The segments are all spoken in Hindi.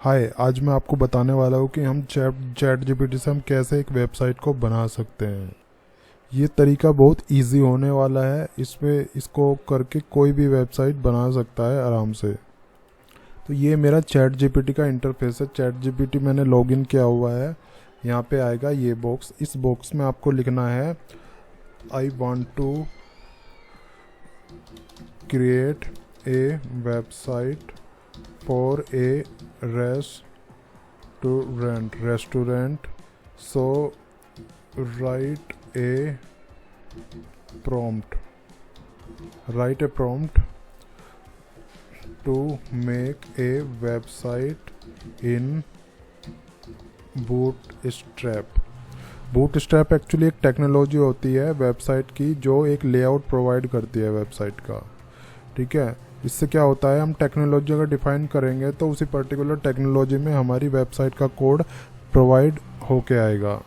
हाय, आज मैं आपको बताने वाला हूँ कि हम चैट जीपीटी से हम कैसे एक वेबसाइट को बना सकते हैं। ये तरीका बहुत इजी होने वाला है। इसको करके कोई भी वेबसाइट बना सकता है आराम से। तो ये मेरा चैट जीपीटी का इंटरफेस है। चैट जीपीटी मैंने लॉगिन किया हुआ है। यहाँ पे आएगा ये बॉक्स। इस बॉक्स में आपको लिखना है I want to create a website for a restaurant, so write a prompt to make a website in bootstrap actually एक टेक्नोलॉजी होती है वेबसाइट की जो एक लेआउट प्रोवाइड करती है वेबसाइट का। ठीक है, इससे क्या होता है, हम टेक्नोलॉजी अगर डिफाइन करेंगे तो उसी पर्टिकुलर टेक्नोलॉजी में हमारी वेबसाइट का कोड प्रोवाइड होके आएगा।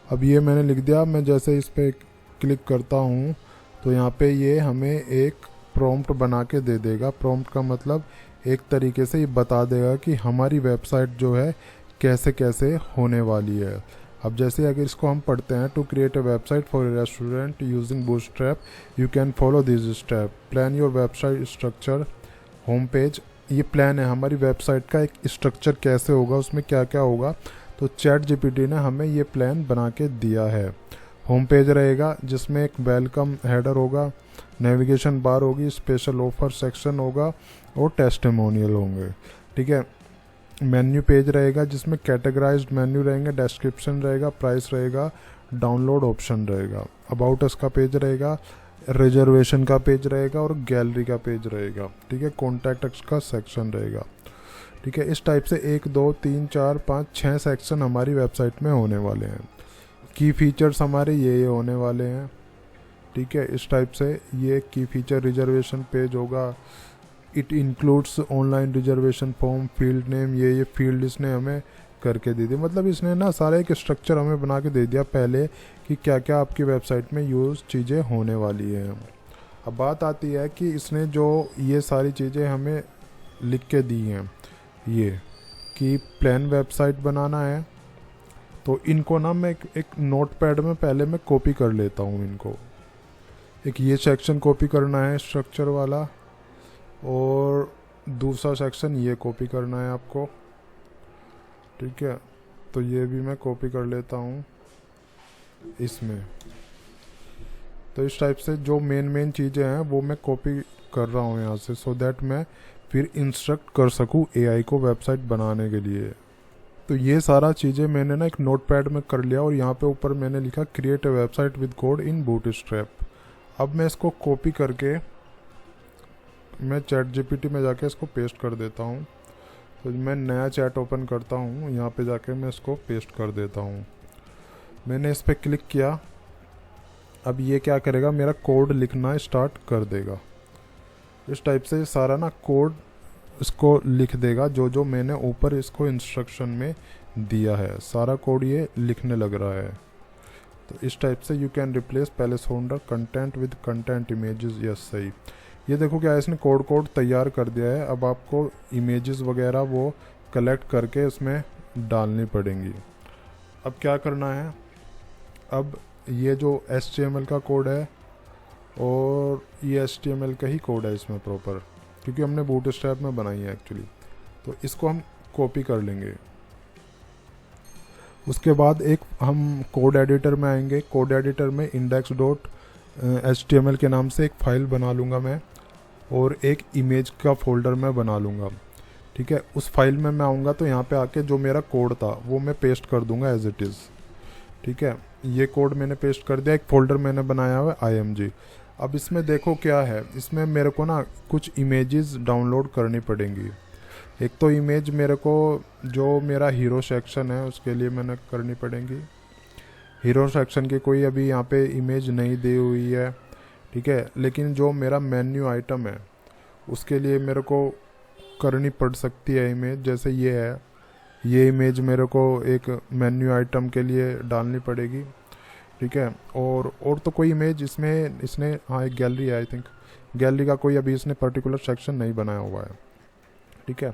अब ये मैंने लिख दिया। मैं जैसे इस पर क्लिक करता हूँ तो यहाँ पे ये हमें एक प्रॉम्प्ट बना के दे देगा। प्रॉम्प्ट का मतलब एक तरीके से ये बता देगा कि हमारी वेबसाइट जो है कैसे कैसे होने वाली है। अब जैसे अगर इसको हम पढ़ते हैं, to create a website for a restaurant using Bootstrap you can follow this step, plan your website structure, home page. ये प्लान है हमारी वेबसाइट का, एक स्ट्रक्चर कैसे होगा, उसमें क्या क्या होगा। तो चैट जीपीटी ने हमें ये प्लान बना के दिया है। होम पेज रहेगा जिसमें एक वेलकम हेडर होगा, नेविगेशन बार होगी, स्पेशल ऑफर सेक्शन होगा और टेस्टिमोनियल होंगे। ठीक है, मेन्यू पेज रहेगा जिसमें कैटेगराइज्ड मेन्यू रहेंगे, डिस्क्रिप्शन रहेगा, प्राइस रहेगा, डाउनलोड ऑप्शन रहेगा, अबाउट अस का पेज रहेगा, रिजर्वेशन का पेज रहेगा और गैलरी का पेज रहेगा। ठीक है, कॉन्टैक्ट अस का सेक्शन रहेगा। ठीक है, इस टाइप से 1 2 3 4 5 6 सेक्शन हमारी वेबसाइट में होने वाले हैं। की फीचर्स हमारे ये होने वाले हैं। ठीक है, इस टाइप से ये की फीचर रिजर्वेशन पेज होगा। It includes online reservation form, field name, ये फील्ड इसने हमें करके दे दी। मतलब इसने ना सारा एक स्ट्रक्चर हमें बना के दे दिया पहले कि क्या क्या आपकी वेबसाइट में यूज़ चीज़ें होने वाली हैं। अब बात आती है कि इसने जो ये सारी चीज़ें हमें लिख के दी हैं, ये कि प्लान वेबसाइट बनाना है, तो इनको ना मैं एक नोटपैड में पहले मैं कॉपी कर लेता हूँ। इनको एक ये सेक्शन कॉपी करना है स्ट्रक्चर वाला, और दूसरा सेक्शन ये कॉपी करना है आपको। ठीक है, तो ये भी मैं कॉपी कर लेता हूँ इसमें। तो इस टाइप से जो मेन चीज़ें हैं वो मैं कॉपी कर रहा हूँ यहाँ से, सो दैट मैं फिर इंस्ट्रक्ट कर सकूँ एआई को वेबसाइट बनाने के लिए। तो ये सारा चीज़ें मैंने ना एक नोटपैड में कर लिया और यहाँ पे ऊपर मैंने लिखा create a website with code in bootstrap. अब मैं इसको कॉपी करके मैं चैट जीपीटी में जाके इसको पेस्ट कर देता हूँ। तो मैं नया चैट ओपन करता हूँ, यहाँ पे जाके मैं इसको पेस्ट कर देता हूँ। मैंने इस पर क्लिक किया। अब ये क्या करेगा, मेरा कोड लिखना स्टार्ट कर देगा। इस टाइप से सारा ना कोड इसको लिख देगा, जो मैंने ऊपर इसको इंस्ट्रक्शन में दिया है सारा कोड ये लिखने लग रहा है। तो इस टाइप से you can replace palace holder content with content images. Yes, सही। ये देखो क्या है, इसने कोड तैयार कर दिया है। अब आपको इमेजेस वगैरह वो कलेक्ट करके इसमें डालनी पड़ेंगी। अब क्या करना है, अब ये जो HTML का कोड है और ये HTML का ही कोड है इसमें प्रॉपर, क्योंकि हमने बूटस्ट्रैप में बनाई है एक्चुअली। तो इसको हम कॉपी कर लेंगे। उसके बाद एक हम कोड एडिटर में आएंगे। कोड एडिटर में index.html के नाम से एक फ़ाइल बना लूँगा मैं, और एक इमेज का फोल्डर मैं बना लूँगा। ठीक है, उस फाइल में मैं आऊँगा तो यहाँ पे आके जो मेरा कोड था वो मैं पेस्ट कर दूँगा एज इट इज़। ठीक है, ये कोड मैंने पेस्ट कर दिया। एक फ़ोल्डर मैंने बनाया हुआ है img। अब इसमें देखो क्या है, इसमें मेरे को ना कुछ इमेजेस डाउनलोड करनी पड़ेंगी। एक तो इमेज मेरे को जो मेरा हीरो सेक्शन है उसके लिए मैंने करनी पड़ेंगी। हीरो सेक्शन की कोई अभी यहाँ पे इमेज नहीं दी हुई है। ठीक है, लेकिन जो मेरा मेन्यू आइटम है उसके लिए मेरे को करनी पड़ सकती है इमेज। जैसे ये है, ये इमेज मेरे को एक मेन्यू आइटम के लिए डालनी पड़ेगी। ठीक है, और तो कोई इमेज इसमें इसने, हाँ एक गैलरी है आई थिंक। गैलरी का कोई अभी इसने पर्टिकुलर सेक्शन नहीं बनाया हुआ है। ठीक है,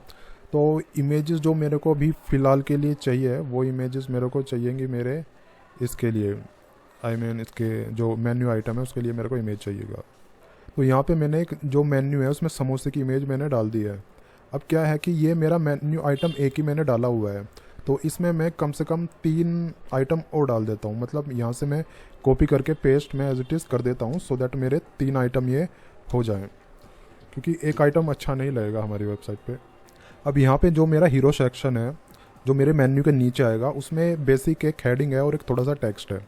तो इमेजेस जो मेरे को अभी फ़िलहाल के लिए चाहिए वो इमेजेस मेरे को चाहिएंगी मेरे इसके लिए, इसके जो मेन्यू आइटम है उसके लिए मेरे को इमेज चाहिएगा। तो यहाँ पे मैंने एक जो मेन्यू है उसमें समोसे की इमेज मैंने डाल दी है। अब क्या है कि ये मेरा मेन्यू आइटम एक ही मैंने डाला हुआ है, तो इसमें मैं कम से कम 3 आइटम और डाल देता हूँ। मतलब यहाँ से मैं कॉपी करके पेस्ट मैं एज इट इज़ कर देता हूँ सो दैट मेरे 3 आइटम ये हो जाएं, क्योंकि एक आइटम अच्छा नहीं लगेगा हमारी वेबसाइट पे। अब यहाँ पे जो मेरा हीरो सेक्शन है जो मेरे मेन्यू के नीचे आएगा उसमें बेसिक एक हेडिंग है और एक थोड़ा सा टेक्स्ट है।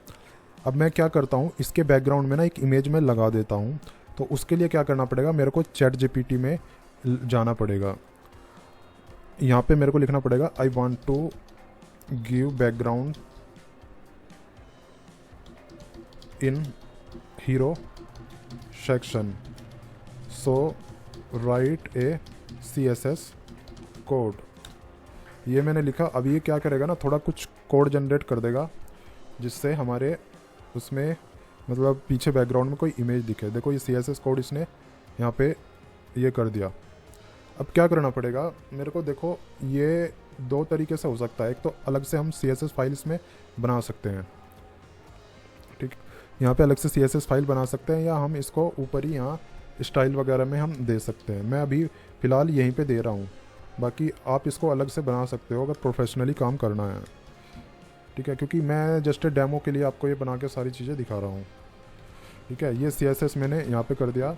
अब मैं क्या करता हूँ, इसके बैकग्राउंड में ना एक इमेज में लगा देता हूँ। तो उसके लिए क्या करना पड़ेगा, मेरे को चैट जीपीटी में जाना पड़ेगा। यहाँ पे मेरे को लिखना पड़ेगा I want to give background in hero section, so write a CSS code. ये मैंने लिखा। अब ये क्या करेगा ना, थोड़ा कुछ कोड जनरेट कर देगा जिससे हमारे उसमें मतलब पीछे बैकग्राउंड में कोई इमेज दिखे। देखो ये CSS कोड इसने यहाँ पे ये कर दिया। अब क्या करना पड़ेगा मेरे को, देखो ये 2 तरीके से हो सकता है। एक तो अलग से हम CSS फाइल इसमें बना सकते हैं, ठीक, यहाँ पे अलग से CSS फाइल बना सकते हैं, या हम इसको ऊपर ही यहाँ स्टाइल वगैरह में हम दे सकते हैं। मैं अभी फ़िलहाल यहीं पे दे रहा हूँ, बाकी आप इसको अलग से बना सकते हो अगर प्रोफेशनली काम करना है, ठीक है, क्योंकि मैं जस्ट डेमो के लिए आपको ये बना के सारी चीज़ें दिखा रहा हूँ, ठीक है। ये CSS मैंने यहाँ पे कर दिया।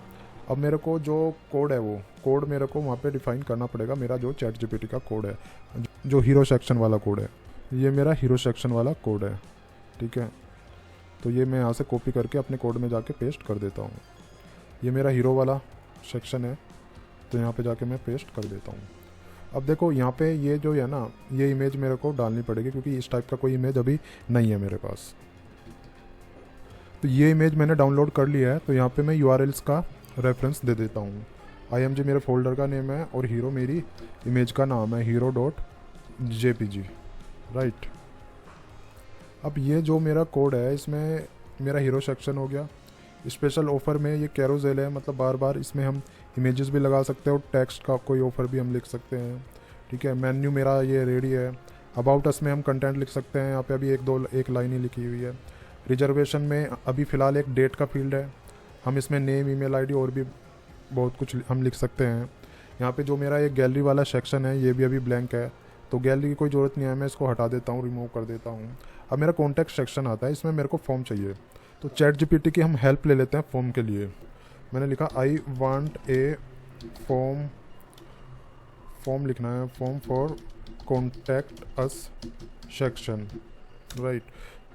अब मेरे को जो कोड है वो कोड मेरे को वहाँ पे डिफ़ाइन करना पड़ेगा। मेरा जो चैट जीपीटी का कोड है जो हीरो सेक्शन वाला कोड है, ये मेरा हीरो सेक्शन वाला कोड है, ठीक है। तो ये मैं यहाँ से कॉपी करके अपने कोड में जाके पेस्ट कर देता हूँ। ये मेरा हीरो वाला सेक्शन है, तो यहाँ पे जाके मैं पेस्ट कर देता हूँ। अब देखो यहाँ पे ये जो है ना, ये इमेज मेरे को डालनी पड़ेगी क्योंकि इस टाइप का कोई इमेज अभी नहीं है मेरे पास। तो ये इमेज मैंने डाउनलोड कर लिया है। तो यहाँ पे मैं URLs का रेफरेंस दे देता हूँ। IMG मेरे फोल्डर का नेम है और हीरो मेरी इमेज का नाम है hero.jpg, राइट। अब ये जो मेरा कोड है इसमें मेरा हीरो सेक्शन हो गया। स्पेशल ऑफ़र में ये कैरोसेल है, मतलब बार बार इसमें हम इमेजेस भी लगा सकते हैं और टेक्स्ट का कोई ऑफ़र भी हम लिख सकते हैं, ठीक है। मेन्यू मेरा ये रेडी है। अबाउट अस में हम कंटेंट लिख सकते हैं, यहाँ पे अभी एक लाइन ही लिखी हुई है। रिजर्वेशन में अभी फ़िलहाल एक डेट का फील्ड है, हम इसमें नेम, ईमेल आईडी और भी बहुत कुछ हम लिख सकते हैं। यहाँ पे जो मेरा एक गैलरी वाला सेक्शन है ये भी अभी ब्लैंक है, तो गैलरी की कोई ज़रूरत नहीं है, मैं इसको हटा देता हूँ, रिमूव कर देता हूँ। अब मेरा कॉन्टैक्ट सेक्शन आता है, इसमें मेरे को फॉर्म चाहिए। तो चैट जीपीटी की हम हेल्प ले लेते हैं फॉर्म के लिए। मैंने लिखा आई वांट ए फॉर्म लिखना है, form for contact us section, right.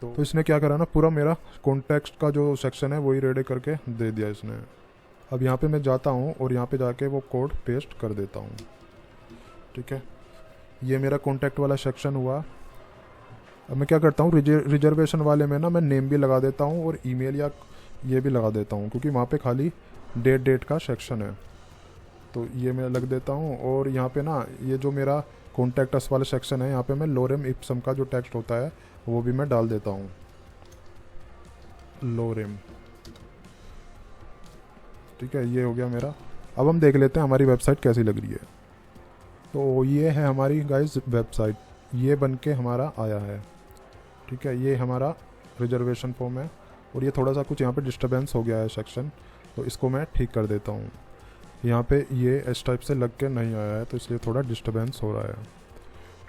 तो इसने क्या करा ना, पूरा मेरा कॉन्टैक्ट का जो सेक्शन है वही रेडी करके दे दिया इसने। अब यहाँ पे मैं जाता हूँ और यहाँ पे जाके वो कोड पेस्ट कर देता हूँ, ठीक है। ये मेरा कॉन्टैक्ट वाला सेक्शन हुआ। अब मैं क्या करता हूँ, रिजर्वेशन वाले में ना मैं नेम भी लगा देता हूँ और ईमेल या ये भी लगा देता हूँ, क्योंकि वहाँ पे खाली डेट का सेक्शन है, तो ये मैं लग देता हूँ। और यहाँ पे ना ये जो मेरा कॉन्टैक्ट अस वाला सेक्शन है, यहाँ पे मैं लोरेम इप्सम का जो टेक्स्ट होता है वो भी मैं डाल देता हूँ, लोरेम, ठीक है। ये हो गया मेरा। अब हम देख लेते हैं हमारी वेबसाइट कैसी लग रही है। तो ये है हमारी गाइस वेबसाइट, ये बन के हमारा आया है, ठीक है। ये हमारा रिजर्वेशन फॉर्म है और ये थोड़ा सा कुछ यहाँ पे डिस्टर्बेंस हो गया है सेक्शन, तो इसको मैं ठीक कर देता हूँ। यहाँ पे ये इस टाइप से लग के नहीं आया है, तो इसलिए थोड़ा डिस्टर्बेंस हो रहा है,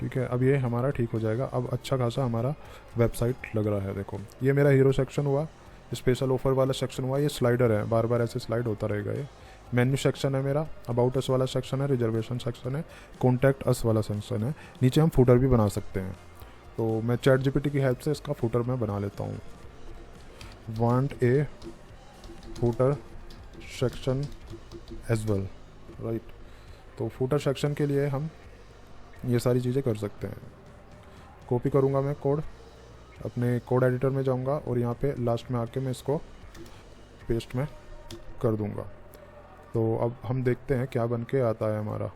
ठीक है। अब ये हमारा ठीक हो जाएगा। अब अच्छा खासा हमारा वेबसाइट लग रहा है। देखो ये मेरा हीरो सेक्शन हुआ, स्पेशल ऑफर वाला सेक्शन हुआ, ये स्लाइडर है, बार बार ऐसे स्लाइड होता रहेगा। ये मेन्यू सेक्शन है मेरा, अबाउट अस वाला सेक्शन है, रिजर्वेशन सेक्शन है, कॉन्टैक्ट अस वाला सेक्शन है। नीचे हम फूटर भी बना सकते हैं, तो मैं चैट जीपीटी की हेल्प से इसका फूटर मैं बना लेता हूँ। Want a footer section as well, right. तो फूटर सेक्शन के लिए हम ये सारी चीज़ें कर सकते हैं। कॉपी करूँगा मैं कोड, अपने कोड एडिटर में जाऊँगा और यहाँ पे लास्ट में आके मैं इसको पेस्ट में कर दूँगा। तो अब हम देखते हैं क्या बन के आता है हमारा,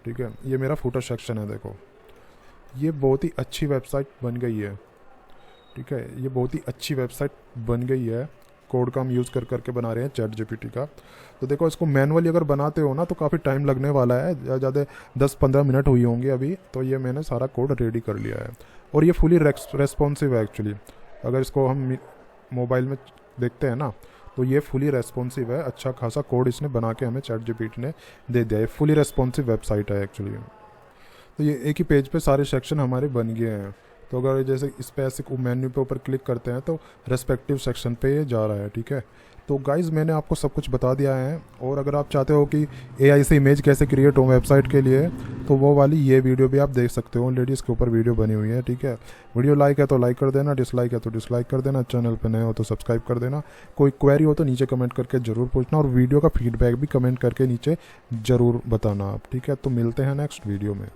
ठीक है। ये मेरा फूटर सेक्शन है। देखो ये बहुत ही अच्छी वेबसाइट बन गई है, ठीक है। ये बहुत ही अच्छी वेबसाइट बन गई है कोड का हम यूज़ कर करके बना रहे हैं चैट जीपीटी का। तो देखो इसको मैनुअली अगर बनाते हो ना तो काफ़ी टाइम लगने वाला है, ज़्यादा 10-15 मिनट हुई होंगी अभी। तो ये मैंने सारा कोड रेडी कर लिया है और ये फुली रेस्पॉन्सिव है एक्चुअली। अगर इसको हम मोबाइल में देखते हैं ना तो ये फुली रेस्पॉन्सिव है, अच्छा खासा कोड इसने बना के हमें चैट जीपीटी ने दे दिया है। फुली रेस्पॉन्सिव वेबसाइट है एक्चुअली। तो ये एक ही पेज पे सारे सेक्शन हमारे बन गए हैं। तो अगर जैसे इस पे ऐसे मेन्यू पे ऊपर क्लिक करते हैं तो रेस्पेक्टिव सेक्शन पे ये जा रहा है, ठीक है। तो गाइज़ मैंने आपको सब कुछ बता दिया है। और अगर आप चाहते हो कि एआई से इमेज कैसे क्रिएट हो वेबसाइट के लिए तो वो वाली ये वीडियो भी आप देख सकते हो, ऑलरेडी इसके ऊपर वीडियो बनी हुई है, ठीक है। वीडियो लाइक है तो लाइक कर देना, डिसलाइक है तो डिसलाइक कर देना, चैनल पर नए हो तो सब्सक्राइब कर देना। कोई क्वेरी हो तो नीचे कमेंट करके ज़रूर पूछना और वीडियो का फीडबैक भी कमेंट करके नीचे ज़रूर बताना आप, ठीक है। तो मिलते हैं नेक्स्ट वीडियो में।